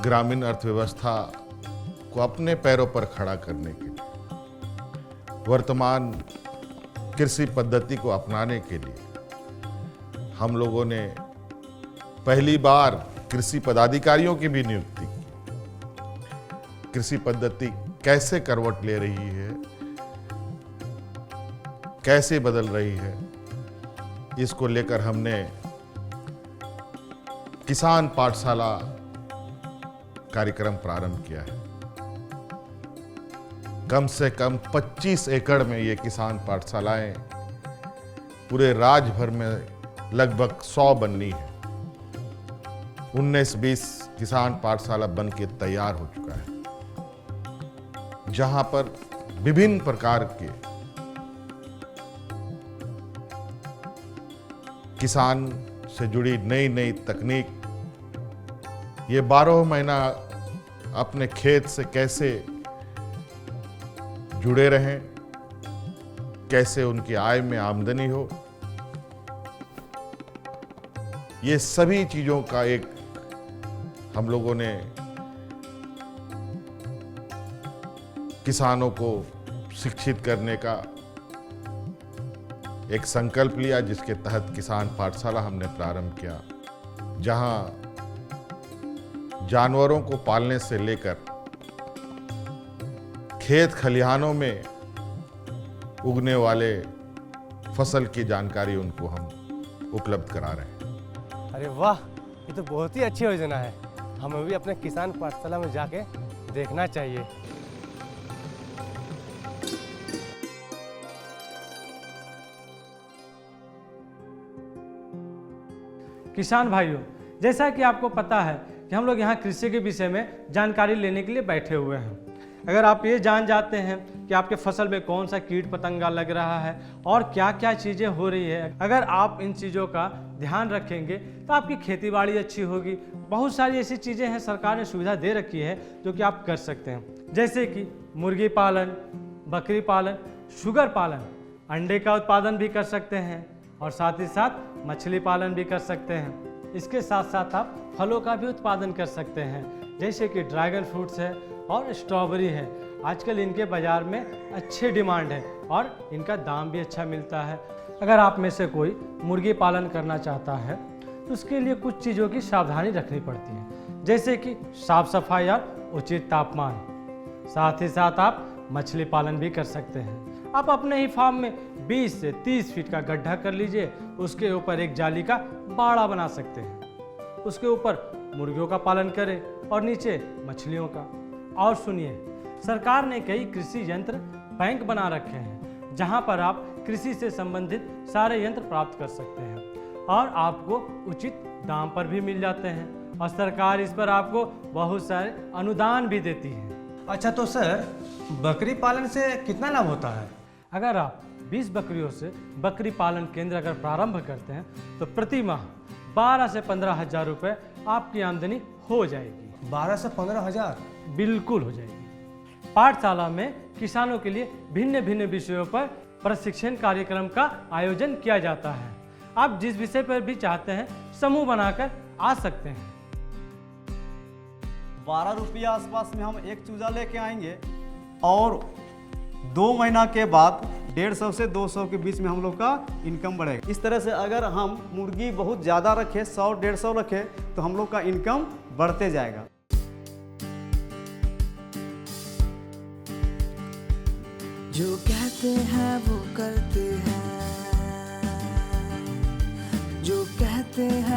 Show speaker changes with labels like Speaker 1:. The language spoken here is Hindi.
Speaker 1: ग्रामीण अर्थव्यवस्था को अपने पैरों पर खड़ा करने के लिए, वर्तमान कृषि पद्धति को अपनाने के लिए हम लोगों ने पहली बार कृषि पदाधिकारियों की भी नियुक्ति की। कृषि पद्धति कैसे करवट ले रही है, कैसे बदल रही है, इसको लेकर हमने किसान पाठशाला कार्यक्रम प्रारंभ किया है। कम से कम 25 एकड़ में ये किसान पाठशालाएं पूरे राज्य भर में लगभग 100 बननी है। 19-20 किसान पाठशाला बन के तैयार हो चुका है, जहां पर विभिन्न प्रकार के किसान से जुड़ी नई नई तकनीक, ये 12 महीना अपने खेत से कैसे जुड़े रहें, कैसे उनकी आय में आमदनी हो, ये सभी चीजों का एक हम लोगों ने किसानों को शिक्षित करने का एक संकल्प लिया, जिसके तहत किसान पाठशाला हमने प्रारंभ किया, जहां जानवरों को पालने से लेकर खेत खलिहानों में उगने वाले फसल की जानकारी उनको हम उपलब्ध करा रहे हैं।
Speaker 2: अरे वाह, ये तो बहुत ही अच्छी योजना है। हमें भी अपने किसान पाठशाला में जाके देखना चाहिए।
Speaker 3: किसान भाइयों, जैसा कि आपको पता है कि हम लोग यहाँ कृषि के विषय में जानकारी लेने के लिए बैठे हुए हैं। अगर आप ये जान जाते हैं कि आपके फसल में कौन सा कीट पतंगा लग रहा है और क्या क्या चीज़ें हो रही है, अगर आप इन चीज़ों का ध्यान रखेंगे तो आपकी खेती बाड़ी अच्छी होगी। बहुत सारी ऐसी चीज़ें हैं, सरकार ने सुविधा दे रखी है जो कि आप कर सकते हैं, जैसे कि मुर्गी पालन, बकरी पालन, शुगर पालन, अंडे का उत्पादन भी कर सकते हैं और साथ ही साथ मछली पालन भी कर सकते हैं। इसके साथ साथ आप फलों का भी उत्पादन कर सकते हैं, जैसे कि ड्रैगन फ्रूट्स है और स्ट्रॉबेरी है। आजकल इनके बाज़ार में अच्छी डिमांड है और इनका दाम भी अच्छा मिलता है। अगर आप में से कोई मुर्गी पालन करना चाहता है तो उसके लिए कुछ चीज़ों की सावधानी रखनी पड़ती है, जैसे कि साफ सफाई और उचित तापमान। साथ ही साथ आप मछली पालन भी कर सकते हैं। आप अपने ही फार्म में 20 से 30 फीट का गड्ढा कर लीजिए, उसके ऊपर एक जाली का बाड़ा बना सकते हैं, उसके ऊपर मुर्गियों का पालन करें और नीचे मछलियों का। और सुनिए, सरकार ने कई कृषि यंत्र बैंक बना रखे हैं, जहां पर आप कृषि से संबंधित सारे यंत्र प्राप्त कर सकते हैं और आपको उचित दाम पर भी मिल जाते हैं और सरकार इस पर आपको बहुत सारे अनुदान भी देती है।
Speaker 2: अच्छा, तो सर बकरी पालन से कितना लाभ होता है?
Speaker 3: अगर आप 20 बकरियों से बकरी पालन केंद्र अगर प्रारंभ करते हैं तो प्रति माह 12 से 15 हज़ार रुपये आपकी आमदनी हो जाएगी।
Speaker 2: 12 से 15 हज़ार?
Speaker 3: बिल्कुल हो जाएगी। पाठशाला में किसानों के लिए भिन्न भिन्न विषयों पर प्रशिक्षण कार्यक्रम का आयोजन किया जाता है। आप जिस विषय पर भी चाहते हैं समूह बनाकर आ सकते हैं।
Speaker 4: 12 रुपया आसपास में हम एक चूजा लेके आएंगे और 2 महीना के बाद 150 से 200 के बीच में हम लोग का इनकम बढ़ेगा। इस तरह से अगर हम मुर्गी बहुत ज़्यादा रखें, 100-150 रखें, तो हम लोग का इनकम बढ़ते जाएगा।
Speaker 5: जो कहते हैं वो करते हैं, जो कहते हैं